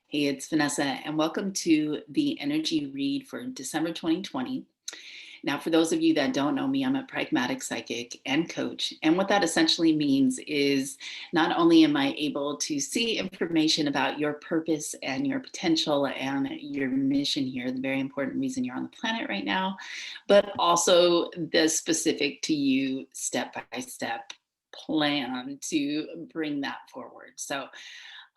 Hey, it's Vanessa, and welcome to the energy read for December 2020. Now, for those of you that don't know me, I'm a pragmatic psychic and coach. And what that essentially means is not only am I able to see information about your purpose and your potential and your mission here, the very important reason you're on the planet right now, but also the specific to you step by step plan to bring that forward. So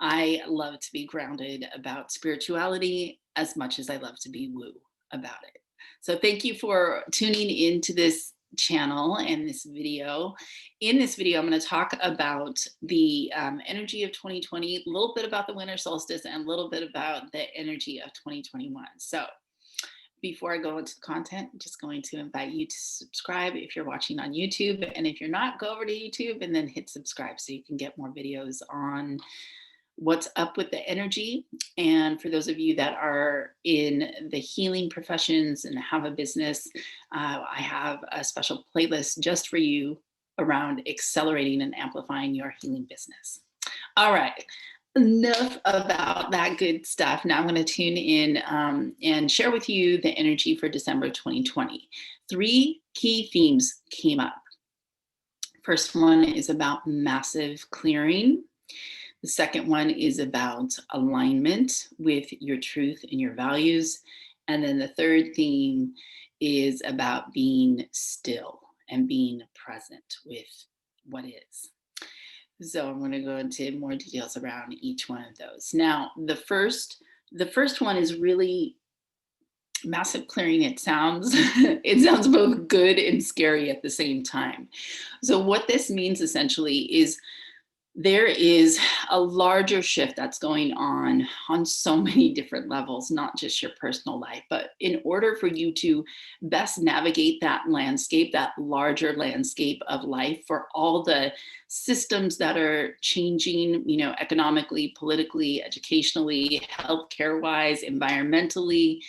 I love to be grounded about spirituality as much as I love to be woo about it. So thank you for tuning into this channel and this video. In this video, I'm going to talk about the energy of 2020, a little bit about the winter solstice, and a little bit about the energy of 2021. So before I go into the content, I'm just going to invite you to subscribe if you're watching on YouTube. And if you're not, go over to YouTube and then hit subscribe so you can get more videos on what's up with the energy. And for those of you that are in the healing professions and have a business, I have a special playlist just for you around accelerating and amplifying your healing business. All right, enough about that good stuff. Now I'm going to tune in and share with you the energy for December 2020. 3 key themes came up. First one is about massive clearing. The second one is about alignment with your truth and your values. And then the third theme is about being still and being present with what is. So I'm going to go into more details around each one of those. Now, the first one is really massive clearing. It sounds both good and scary at the same time. So what this means essentially is there is a larger shift that's going on so many different levels, not just your personal life. But in order for you to best navigate that landscape, that larger landscape of life, for all the systems that are changing, economically, politically, educationally, healthcare wise, environmentally,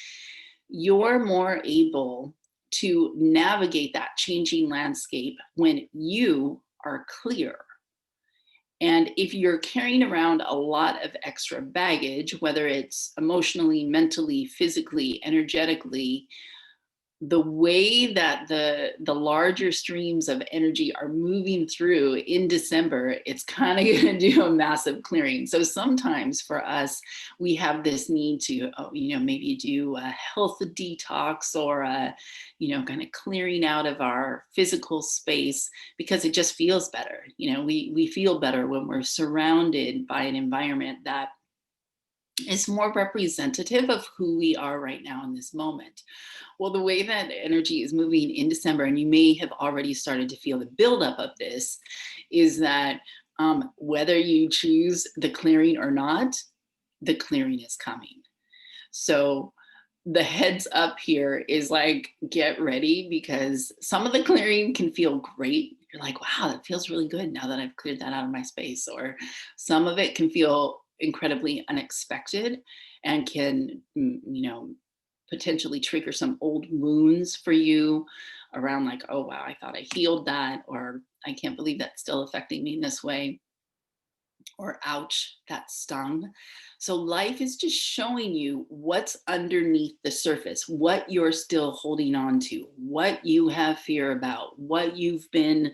you're more able to navigate that changing landscape when you are clear. And if you're carrying around a lot of extra baggage, whether it's emotionally, mentally, physically, energetically, the way that the larger streams of energy are moving through in December, it's kind of going to do a massive clearing. So sometimes for us, we have this need to, maybe do a health detox or a, kind of clearing out of our physical space because it just feels better. We feel better when we're surrounded by an environment that is more representative of who we are right now in this moment. Well, the way that energy is moving in December, and you may have already started to feel the buildup of this, is that whether you choose the clearing or not, the clearing is coming. So the heads up here is like, get ready, because some of the clearing can feel great. You're like, wow, that feels really good now that I've cleared that out of my space. Or some of it can feel incredibly unexpected and can, potentially trigger some old wounds for you around like, oh, wow, I thought I healed that, or I can't believe that's still affecting me in this way, or ouch, that stung. So life is just showing you what's underneath the surface, what you're still holding on to, what you have fear about, what you've been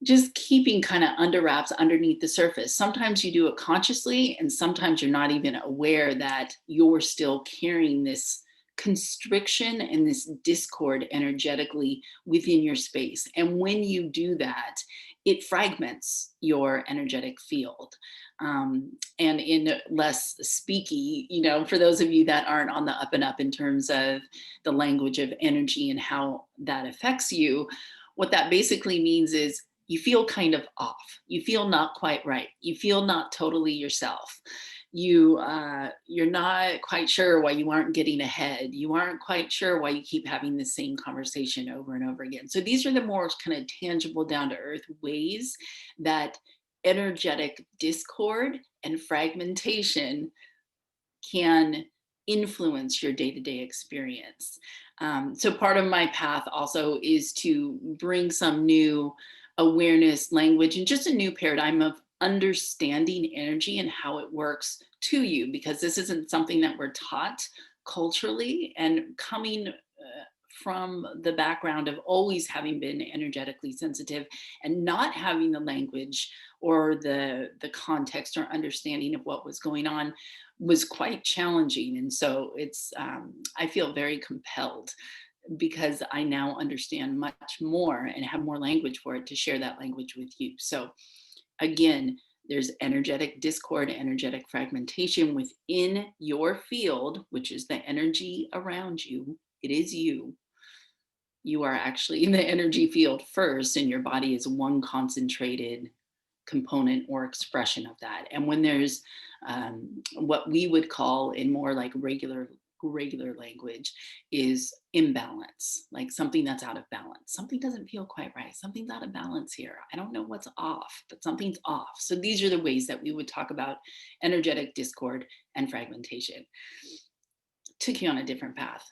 just keeping kind of under wraps underneath the surface. Sometimes you do it consciously, and sometimes you're not even aware that you're still carrying this constriction and this discord energetically within your space. And when you do that, it fragments your energetic field. And in less speaky, for those of you that aren't on the up and up in terms of the language of energy and how that affects you, what that basically means is you feel kind of off. You feel not quite right. You feel not totally yourself. You're not quite sure why you aren't getting ahead. You aren't quite sure why you keep having the same conversation over and over again. So these are the more kind of tangible, down to earth ways that energetic discord and fragmentation can influence your day-to-day experience. So part of my path also is to bring some new awareness, language, and just a new paradigm of understanding energy and how it works to you, because this isn't something that we're taught culturally, and coming from the background of always having been energetically sensitive and not having the language or the context or understanding of what was going on was quite challenging. And so it's I feel very compelled, because I now understand much more and have more language for it, to share that language with you. So again, there's energetic discord, energetic fragmentation within your field, which is the energy around you. It is you. You are actually in the energy field first, and your body is one concentrated component or expression of that. And when there's what we would call, in more like regular language, is imbalance, like something that's out of balance. Something doesn't feel quite right. Something's out of balance here. I don't know what's off, but something's off. So these are the ways that we would talk about energetic discord and fragmentation. Took you on a different path,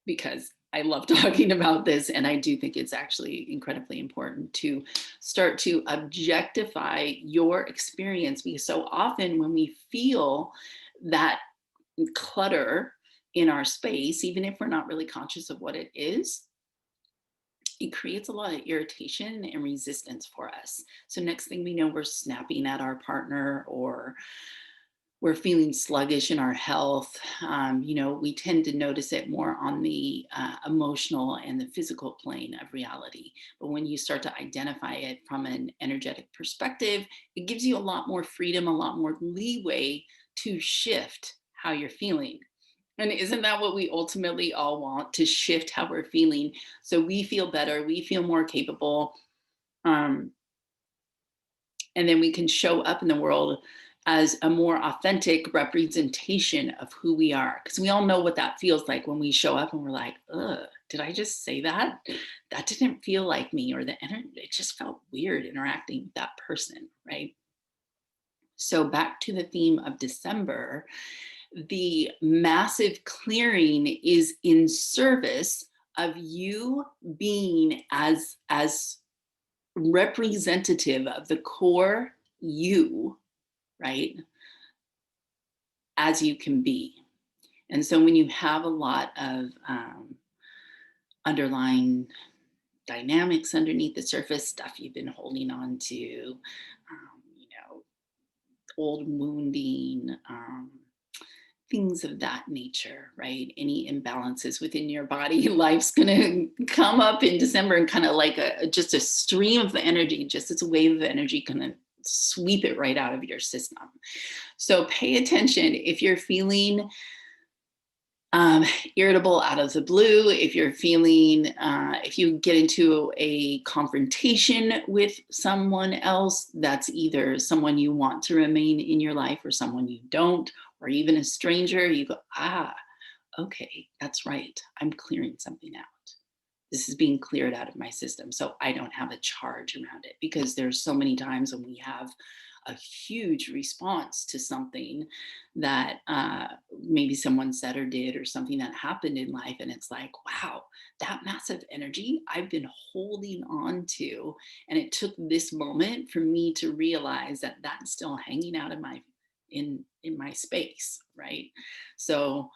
because I love talking about this, and I do think it's actually incredibly important to start to objectify your experience, because so often when we feel that clutter in our space, even if we're not really conscious of what it is, it creates a lot of irritation and resistance for us. So next thing we know, we're snapping at our partner, or we're feeling sluggish in our health. We tend to notice it more on the emotional and the physical plane of reality. But when you start to identify it from an energetic perspective, it gives you a lot more freedom, a lot more leeway to shift how you're feeling. And isn't that what we ultimately all want? To shift how we're feeling, so we feel better, we feel more capable. Um, and then we can show up in the world as a more authentic representation of who we are, because we all know what that feels like when we show up and we're like, ugh, did I just say that? That didn't feel like me, or the energy, it just felt weird interacting with that person, right? So back to the theme of December, the massive clearing is in service of you being as representative of the core you, right, as you can be. And so when you have a lot of underlying dynamics underneath the surface, stuff you've been holding on to, old wounding, things of that nature, right? Any imbalances within your body, life's gonna come up in December, and kind of like just a stream of energy, just as a wave of energy, gonna sweep it right out of your system. So pay attention if you're feeling irritable out of the blue, if you're feeling, if you get into a confrontation with someone else, that's either someone you want to remain in your life or someone you don't, or even a stranger, you go, okay, that's right. I'm clearing something out. This is being cleared out of my system, so I don't have a charge around it. Because there's so many times when we have a huge response to something that maybe someone said or did, or something that happened in life, and it's like, wow, that massive energy I've been holding on to, and it took this moment for me to realize that that's still hanging out in my space, right? So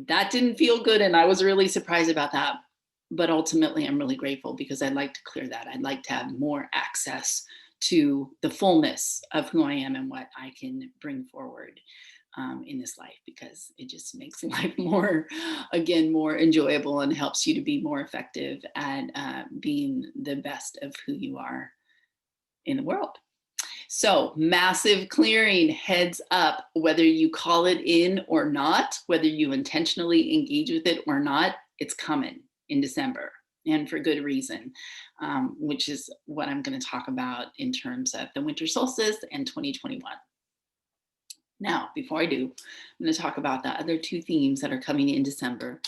that didn't feel good, and I was really surprised about that. But ultimately, I'm really grateful, because I'd like to clear that. I'd like to have more access to the fullness of who I am and what I can bring forward in this life, because it just makes life more, again, more enjoyable, and helps you to be more effective at being the best of who you are in the world. So massive clearing, heads up, whether you call it in or not, whether you intentionally engage with it or not, it's coming in December, and for good reason, which is what I'm going to talk about in terms of the winter solstice and 2021. Now, before I do, I'm going to talk about the other two themes that are coming in December.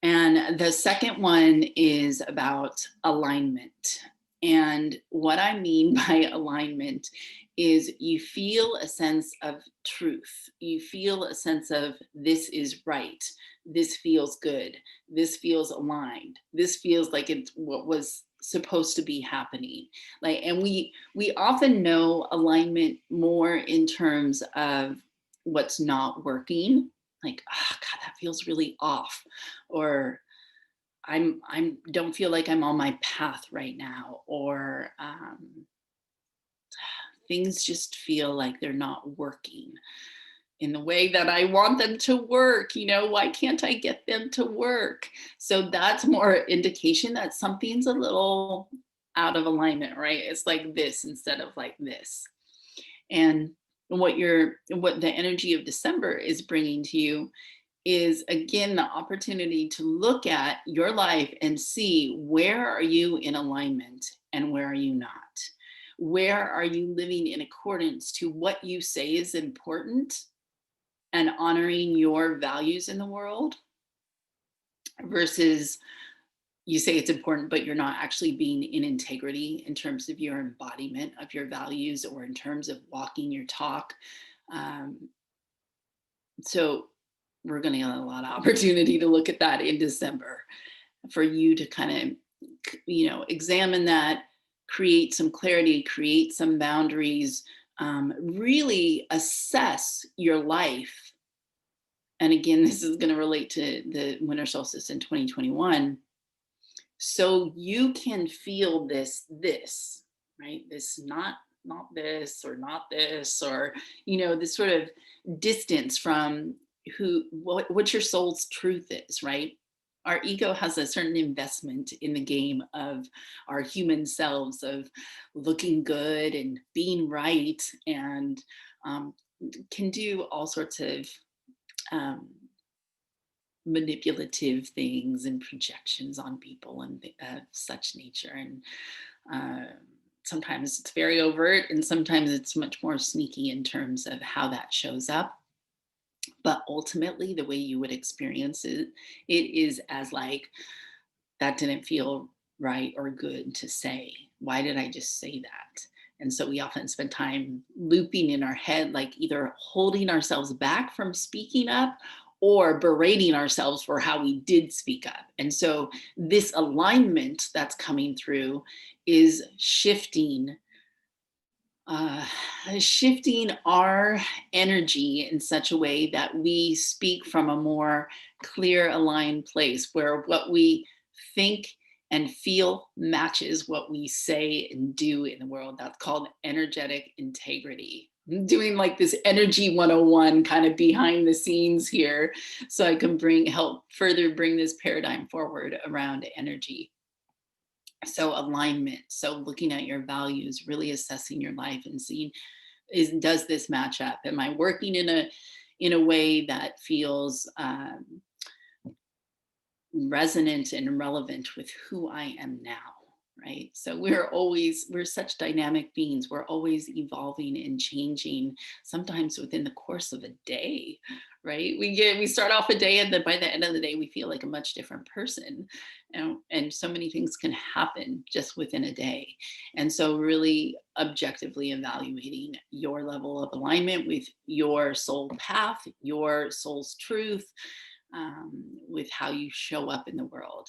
And the second one is about alignment. And what I mean by alignment is you feel a sense of truth. You feel a sense of, this is right. This feels good. This feels aligned. This feels like it's what was supposed to be happening. Like, and we often know alignment more in terms of what's not working, like, oh god, that feels really off, or I'm don't feel like I'm on my path right now, or things just feel like they're not working in the way that I want them to work. Why can't I get them to work? So that's more indication that something's a little out of alignment, right? It's like this instead of like this. And what the energy of December is bringing to you is, again, the opportunity to look at your life and see, where are you in alignment and where are you not? Where are you living in accordance to what you say is important and honoring your values in the world, versus you say it's important, but you're not actually being in integrity in terms of your embodiment of your values, or in terms of walking your talk. Um, so we're going to get a lot of opportunity to look at that in December, for you to kind of, examine that, create some clarity, create some boundaries, really assess your life. And again, this is going to relate to the winter solstice in 2021. So you can feel this, right? This, not this, or not this, or, this sort of distance from what your soul's truth is, right? Our ego has a certain investment in the game of our human selves, of looking good and being right, and um, can do all sorts of um, manipulative things and projections on people, and such nature. And uh, sometimes it's very overt, and sometimes it's much more sneaky in terms of how that shows up. But ultimately, the way you would experience it is as like, that didn't feel right or good to say. Why did I just say that? And so we often spend time looping in our head, like either holding ourselves back from speaking up, or berating ourselves for how we did speak up. And so this alignment that's coming through is uh, shifting our energy in such a way that we speak from a more clear, aligned place, where what we think and feel matches what we say and do in the world. That's called energetic integrity. I'm doing like this energy 101 kind of behind the scenes here, so I can help further bring this paradigm forward around energy. So alignment, so looking at your values, really assessing your life and seeing, does this match up? Am I working in a way that feels resonant and relevant with who I am now? Right. So we're such dynamic beings. We're always evolving and changing, sometimes within the course of a day. Right. We start off a day, and then by the end of the day, we feel like a much different person. And so many things can happen just within a day. And so really objectively evaluating your level of alignment with your soul path, your soul's truth, with how you show up in the world,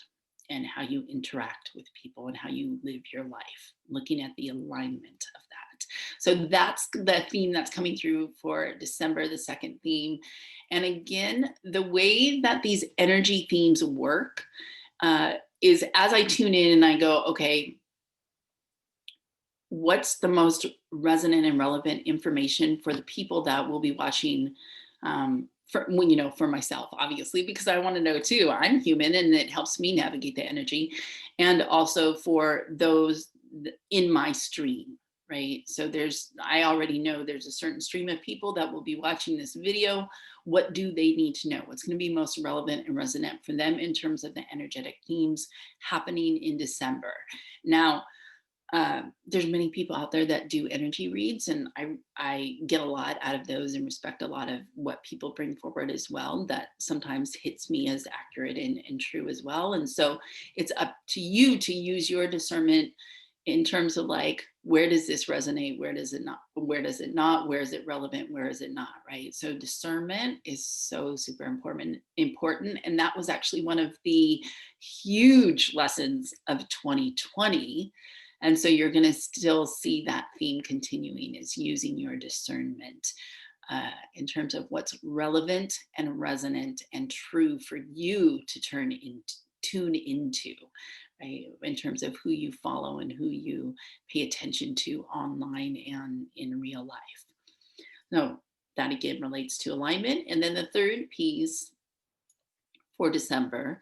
and how you interact with people, and how you live your life, looking at the alignment of that. So that's the theme that's coming through for December, the second theme. And again, the way that these energy themes work is, as I tune in and I go, okay, what's the most resonant and relevant information for the people that will be watching, for myself, obviously, because I want to know too. I'm human, and it helps me navigate the energy, and also for those in my stream, right? So I already know there's a certain stream of people that will be watching this video. What do they need to know? What's going to be most relevant and resonant for them in terms of the energetic themes happening in December? Now, there's many people out there that do energy reads, and I get a lot out of those and respect a lot of what people bring forward as well, that sometimes hits me as accurate and true as well. And so it's up to you to use your discernment in terms of like, where does this resonate, where does it not, where does it not, where is it relevant, where is it not, right? So discernment is so super important, and that was actually one of the huge lessons of 2020. And so you're going to still see that theme continuing, is using your discernment in terms of what's relevant and resonant and true for you to tune into, right? In terms of who you follow and who you pay attention to online and in real life. So that again relates to alignment. And then the third piece for December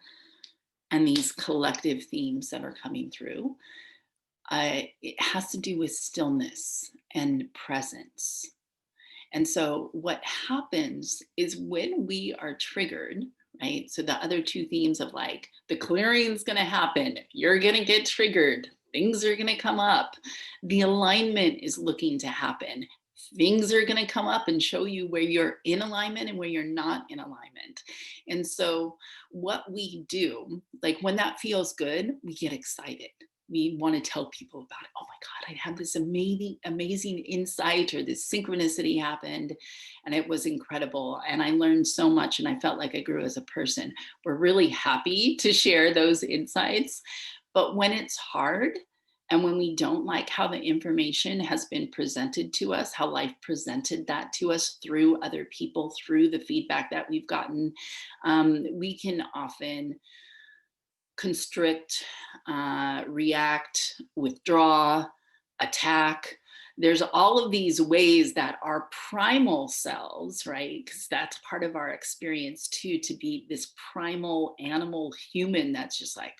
and these collective themes that are coming through, it has to do with stillness and presence. And so what happens is when we are triggered, right? So the other two themes of like the clearing's going to happen, you're going to get triggered, things are going to come up. The alignment is looking to happen. Things are going to come up and show you where you're in alignment and where you're not in alignment. And so what we do, like when that feels good, we get excited. We want to tell people about it. Oh my God, I had this amazing insight, or this synchronicity happened and it was incredible. And I learned so much and I felt like I grew as a person. We're really happy to share those insights. But when it's hard and when we don't like how the information has been presented to us, how life presented that to us through other people, through the feedback that we've gotten, we can often constrict, react, withdraw, attack. There's all of these ways that our primal selves, right? Because that's part of our experience too, to be this primal animal human that's just like,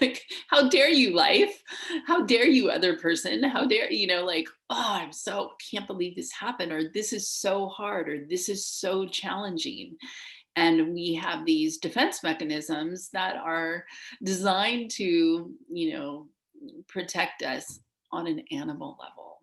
like, how dare you, life? How dare you, other person? How dare, like, oh, can't believe this happened, or this is so hard, or this is so challenging. And we have these defense mechanisms that are designed to, protect us on an animal level.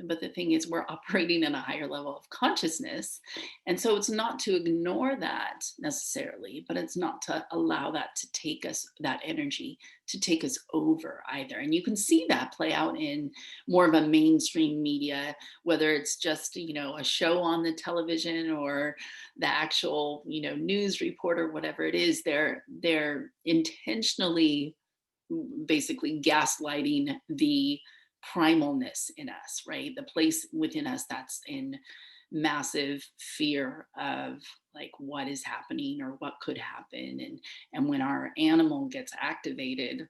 But the thing is, we're operating at a higher level of consciousness. And so it's not to ignore that necessarily, but it's not to allow that to take us, that energy to take us over either. And you can see that play out in more of a mainstream media, whether it's just, a show on the television or the actual, news report or whatever it is. They're intentionally basically gaslighting the primalness in us, right? The place within us that's in massive fear of like what is happening or what could happen. And when our animal gets activated,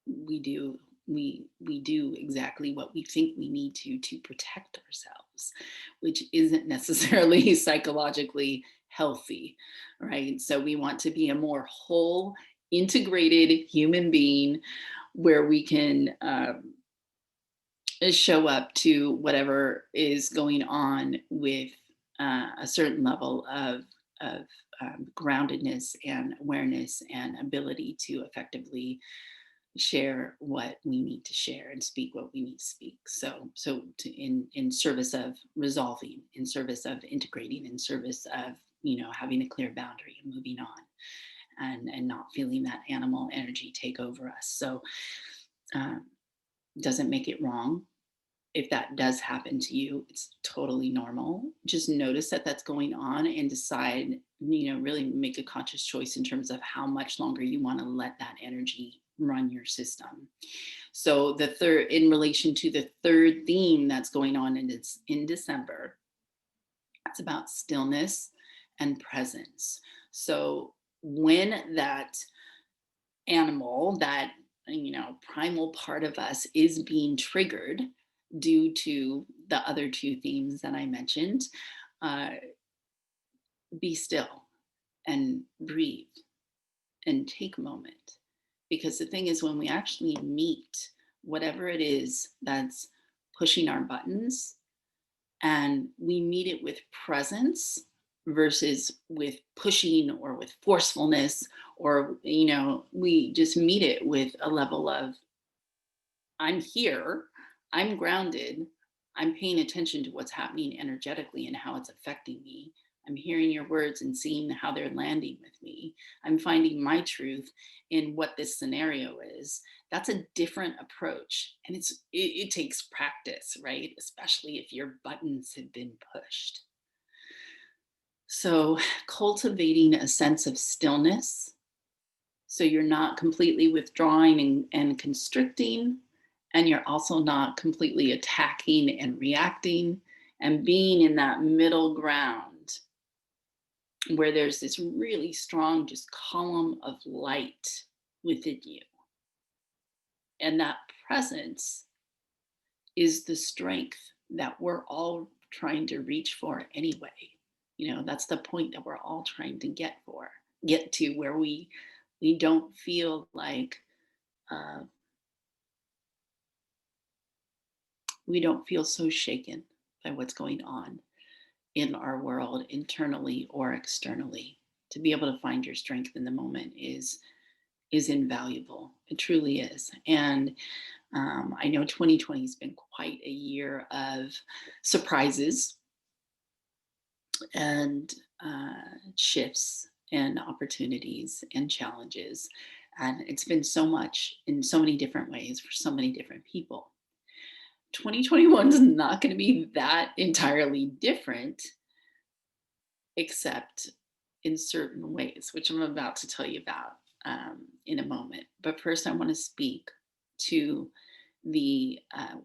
we do we do exactly what we think we need to protect ourselves, which isn't necessarily psychologically healthy, right? So we want to be a more whole, integrated human being where we can show up to whatever is going on with a certain level of groundedness and awareness and ability to effectively share what we need to share and speak what we need to speak. In service of resolving, in service of integrating, in service of having a clear boundary and moving on, and not feeling that animal energy take over us. So doesn't make it wrong. If that does happen to you, it's totally normal. Just notice that that's going on and decide, really make a conscious choice in terms of how much longer you want to let that energy run your system. So in relation to the third theme that's going on in December, it's about stillness and presence. So when that animal, that primal part of us is being triggered due to the other two themes that I mentioned, be still and breathe and take a moment. Because the thing is, when we actually meet whatever it is that's pushing our buttons, and we meet it with presence versus with pushing or with forcefulness, or we just meet it with a level of, I'm here, I'm grounded, I'm paying attention to what's happening energetically and how it's affecting me. I'm hearing your words and seeing how they're landing with me. I'm finding my truth in what this scenario is. That's a different approach. And it takes practice, right? Especially if your buttons have been pushed. So, cultivating a sense of stillness, so you're not completely withdrawing and constricting, and you're also not completely attacking and reacting, and being in that middle ground where there's this really strong just column of light within you. And that presence is the strength that we're all trying to reach for anyway. That's the point that we're all trying to get to, where we don't feel like uh, we don't feel so shaken by what's going on in our world, internally or externally. To be able to find your strength in the moment is invaluable. It truly is. And I know 2020 has been quite a year of surprises and shifts and opportunities and challenges. And it's been so much in so many different ways for so many different people. 2021 is not going to be that entirely different, except in certain ways, which I'm about to tell you about in a moment. But first, I want to speak to the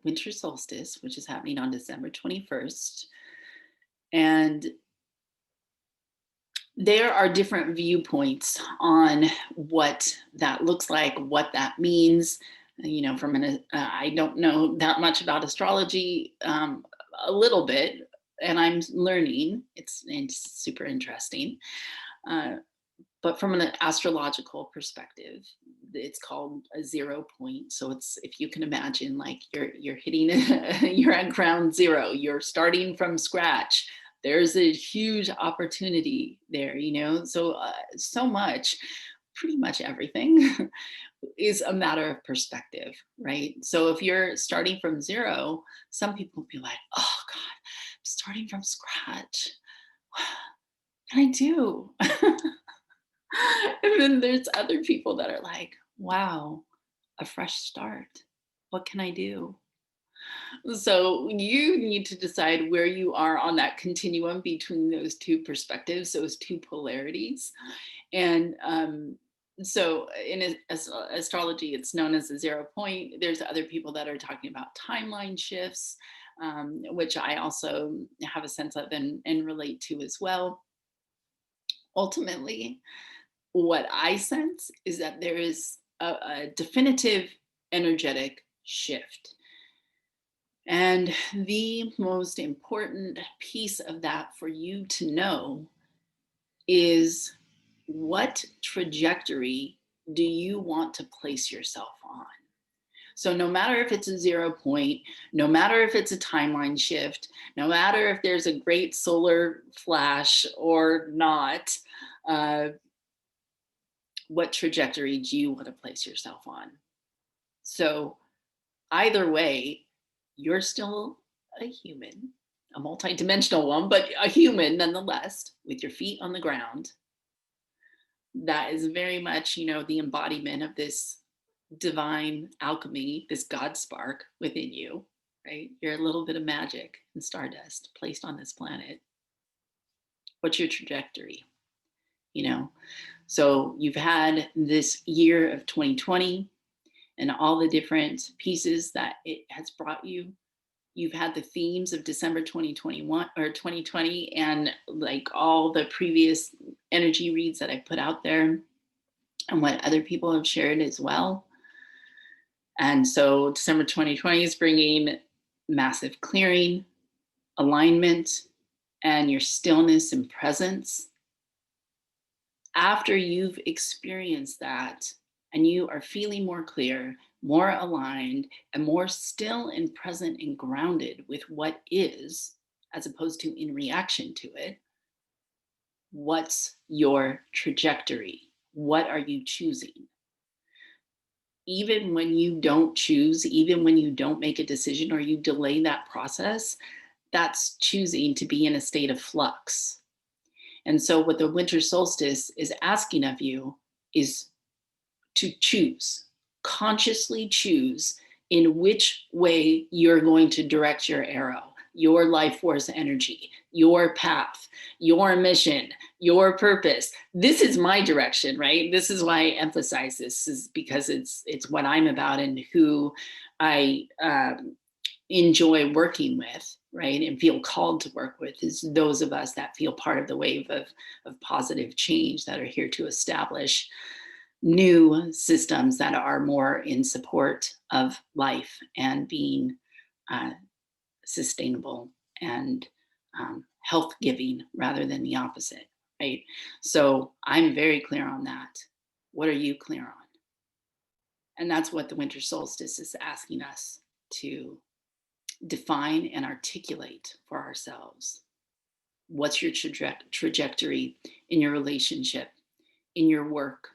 winter solstice, which is happening on December 21st. And there are different viewpoints on what that looks like, what that means. I don't know that much about astrology, a little bit, and I'm learning. It's super interesting. But from an astrological perspective, it's called a 0 point. So it's, if you can imagine, like you're hitting you're at ground zero, you're starting from scratch. There's a huge opportunity there, so much, pretty much everything is a matter of perspective, right? So if you're starting from zero, some people will be like, oh God, I'm starting from scratch. What can I do? And then there's other people that are like, wow, a fresh start. What can I do? So you need to decide where you are on that continuum between those two perspectives, those two polarities. And so in astrology, it's known as a 0 point. There's other people that are talking about timeline shifts, which I also have a sense of and relate to as well. Ultimately, what I sense is that there is a definitive energetic shift. And the most important piece of that for you to know is, what trajectory do you want to place yourself on? So no matter if it's a 0 point, no matter if it's a timeline shift, no matter if there's a great solar flash or not, what trajectory do you want to place yourself on? So either way, you're still a human, a multidimensional one, but a human nonetheless, with your feet on the ground. That is very much, the embodiment of this divine alchemy, this God spark within you, right? You're a little bit of magic and stardust placed on this planet. What's your trajectory? So you've had this year of 2020 and all the different pieces that it has brought you. You've had the themes of December 2021 or 2020, and like all the previous energy reads that I put out there and what other people have shared as well. And so December 2020 is bringing massive clearing, alignment, and your stillness and presence. After you've experienced that and you are feeling more clear, more aligned, and more still and present and grounded with what is, as opposed to in reaction to it, what's your trajectory? What are you choosing? Even when you don't choose, even when you don't make a decision or you delay that process, that's choosing to be in a state of flux. And so what the winter solstice is asking of you is to choose, consciously choose in which way you're going to direct your arrow, your life force energy, your path, your mission, your purpose. This is my direction, right? This is why I emphasize this, is because it's what I'm about and who I enjoy working with, right, and feel called to work with, is those of us that feel part of the wave of positive change, that are here to establish new systems that are more in support of life and being uh, sustainable and health giving rather than the opposite, right? So I'm very clear on that. What are you clear on? And that's what the winter solstice is asking us to define and articulate for ourselves. What's your trajectory in your relationship, in your work,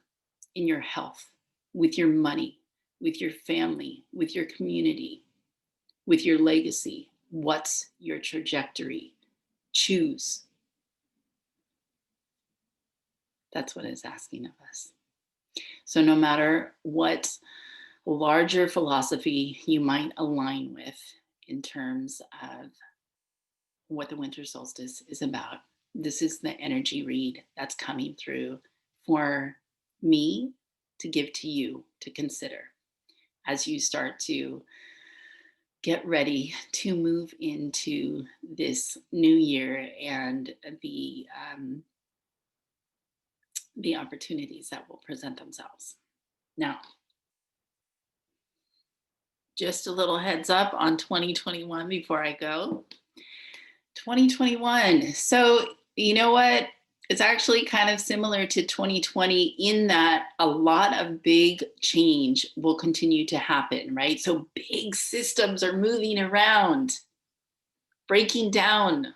in your health, with your money, with your family, with your community, with your legacy? What's your trajectory? Choose. That's what it's asking of us. So, no matter what larger philosophy you might align with in terms of what the winter solstice is about, this is the energy read that's coming through for me to give to you to consider as you start to get ready to move into this new year and the opportunities that will present themselves. Now, just a little heads up on 2021 before I go. 2021. So, you know what? It's actually kind of similar to 2020 in that a lot of big change will continue to happen, right? So, big systems are moving around, breaking down.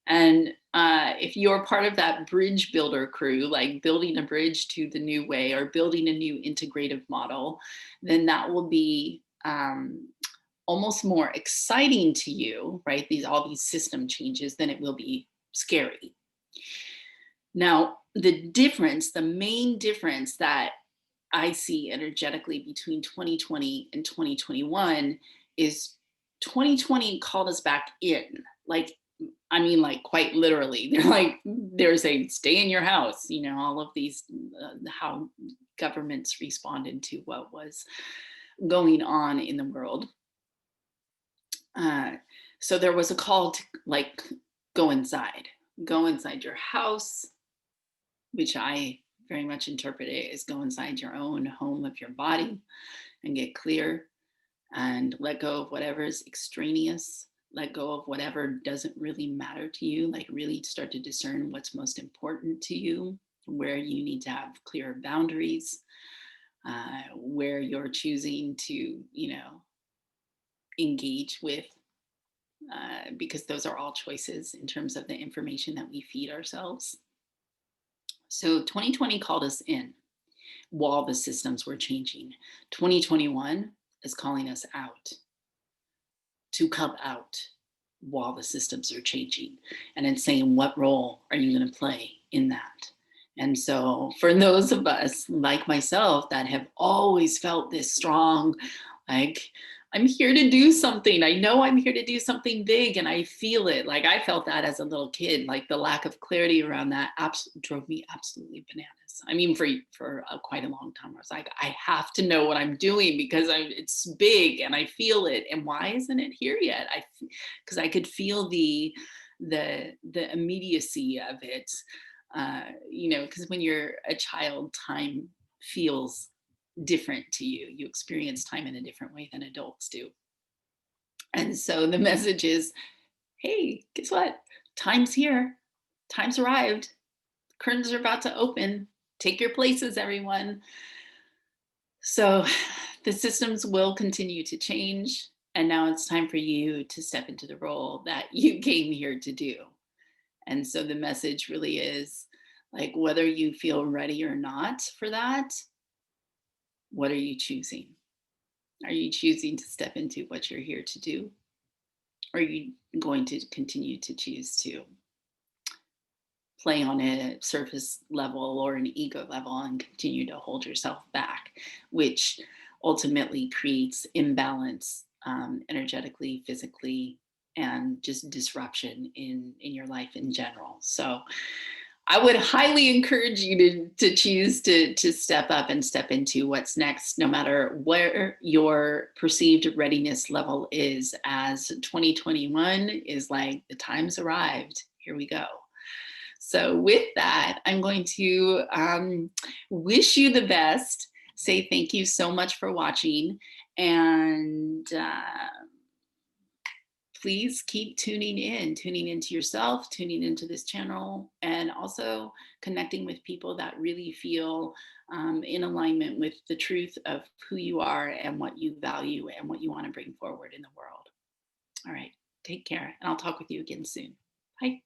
And if you're part of that bridge builder crew, like building a bridge to the new way or building a new integrative model, then that will be almost more exciting to you, right? All these system changes, than it will be scary. Now, the main difference that I see energetically between 2020 and 2021 is 2020 called us back in. Like, I mean, like quite literally. They're saying, stay in your house, all of these, how governments responded to what was going on in the world. So there was a call to go inside your house, which I very much interpret it as go inside your own home of your body and get clear and let go of whatever is extraneous, let go of whatever doesn't really matter to you, like really start to discern what's most important to you, where you need to have clear boundaries, where you're choosing to, engage with, because those are all choices in terms of the information that we feed ourselves. So 2020 called us in while the systems were changing. 2021 is calling us out, to come out while the systems are changing. And it's saying, what role are you going to play in that? And so for those of us like myself that have always felt this strong, like, I'm here to do something. I know I'm here to do something big and I feel it. Like I felt that as a little kid, like the lack of clarity around that drove me absolutely bananas. I mean, for quite a long time, I was like, I have to know what I'm doing because it's big and I feel it. And why isn't it here yet? Because I could feel the immediacy of it. Because when you're a child, time feels different to you. You experience time in a different way than adults do. And so the message is, hey, guess what? Time's here. Time's arrived. Curtains are about to open. Take your places, everyone. So the systems will continue to change. And now it's time for you to step into the role that you came here to do. And so the message really is like, whether you feel ready or not for that, what are you choosing? Are you choosing to step into what you're here to do? Or are you going to continue to choose to play on a surface level or an ego level and continue to hold yourself back, which ultimately creates imbalance, energetically, physically, and just disruption in your life in general. So I would highly encourage you to choose to step up and step into what's next, no matter where your perceived readiness level is, as 2021 is like the time's arrived. Here we go. So, with that, I'm going to wish you the best. Say thank you so much for watching. And please keep tuning into yourself, tuning into this channel, and also connecting with people that really feel in alignment with the truth of who you are and what you value and what you want to bring forward in the world. All right, take care, and I'll talk with you again soon. Bye.